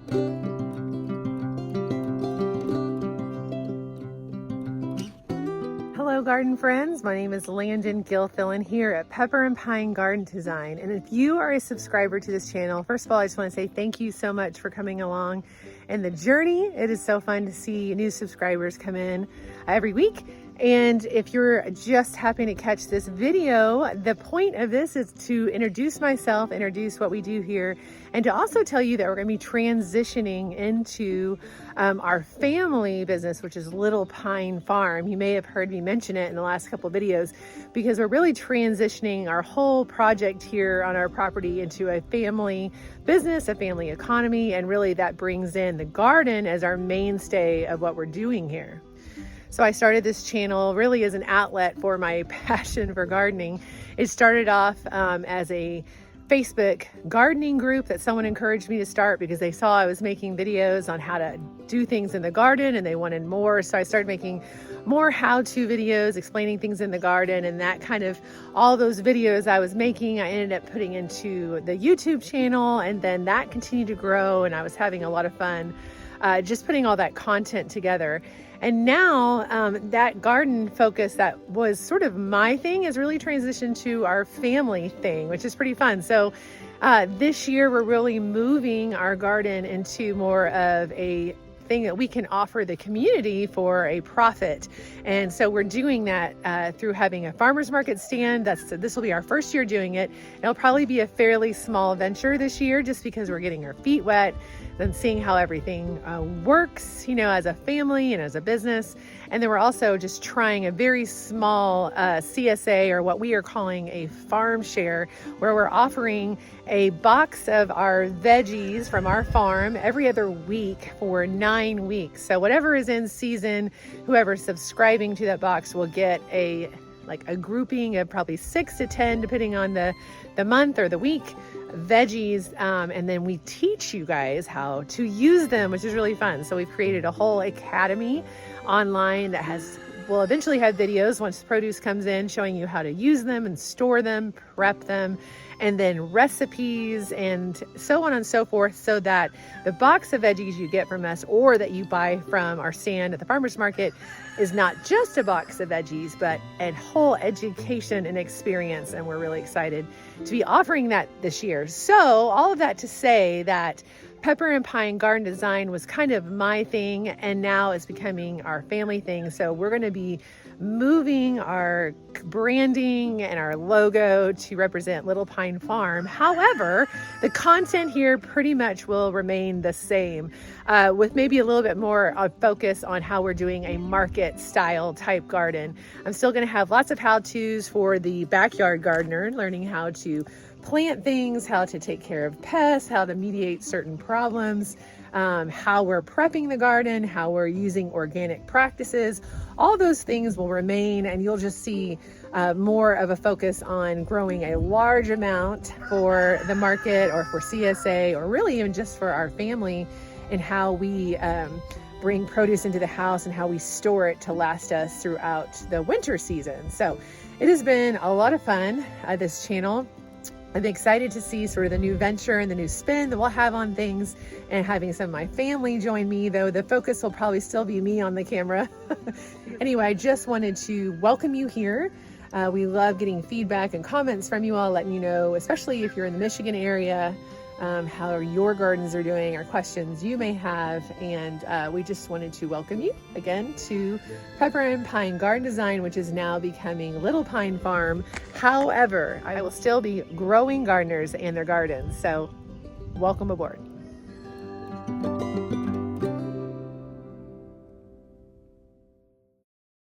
Hello garden friends, my name is Landon Gilfillans here at Pepper and Pine Garden Design, and if you are a subscriber to this channel, first of all I just want to say thank you so much for coming along in the journey. It is so fun to see new subscribers come in every week. And if you're just happening to catch this video, the point of this is to introduce myself, introduce what we do here, and to also tell you that we're going to be transitioning into our family business, which is Little Pine Farm. You may have heard me mention it in the last couple of videos because we're really transitioning our whole project here on our property into a family business, a family economy, and really that brings in the garden as our mainstay of what we're doing here. So I started this channel really as an outlet for my passion for gardening. It started off as a Facebook gardening group that someone encouraged me to start because they saw I was making videos on how to do things in the garden and they wanted more. So I started making more how-to videos explaining things in the garden, and that kind of all those videos I was making I ended up putting into the YouTube channel, and then that continued to grow and I was having a lot of fun just putting all that content together. And now that garden focus that was sort of my thing has really transitioned to our family thing, which is pretty fun. So this year we're really moving our garden into more of a thing that we can offer the community for a profit. And so we're doing that through having a farmer's market stand. This will be our first year doing it. It'll probably be a fairly small venture this year just because we're getting our feet wet, then seeing how everything works, you know, as a family and as a business. And then we're also just trying a very small CSA, or what we are calling a farm share, where we're offering a box of our veggies from our farm every other week for 9 weeks. So whatever is in season, whoever's subscribing to that box will get a grouping of probably 6 to 10, depending on the month or the week, veggies, and then we teach you guys how to use them, which is really fun. So we've created a whole academy online that will eventually have videos once produce comes in showing you how to use them and store them, prep them, and then recipes and so on and so forth, so that the box of veggies you get from us or that you buy from our stand at the farmer's market is not just a box of veggies, but a whole education and experience. And we're really excited to be offering that this year. So all of that to say that Pepper and Pine Garden Design was kind of my thing, and now it's becoming our family thing. So we're going to be moving our branding and our logo to represent Little Pine Farm. However, the content here pretty much will remain the same, with maybe a little bit more focus on how we're doing a market style type garden. I'm still going to have lots of how-tos for the backyard gardener, learning how to plant things, how to take care of pests, how to mediate certain problems, how we're prepping the garden, how we're using organic practices. All those things will remain, and you'll just see more of a focus on growing a large amount for the market or for CSA, or really even just for our family, and how we bring produce into the house and how we store it to last us throughout the winter season. So it has been a lot of fun, this channel. I'm excited to see sort of the new venture and the new spin that we'll have on things, and having some of my family join me, though the focus will probably still be me on the camera. Anyway, I just wanted to welcome you here. We love getting feedback and comments from you all, letting you know, especially if you're in the Michigan area, how your gardens are doing, or questions you may have. And we just wanted to welcome you again to Pepper and Pine Garden Design, which is now becoming Little Pine Farm. However, I will still be growing gardeners and their gardens. So welcome aboard.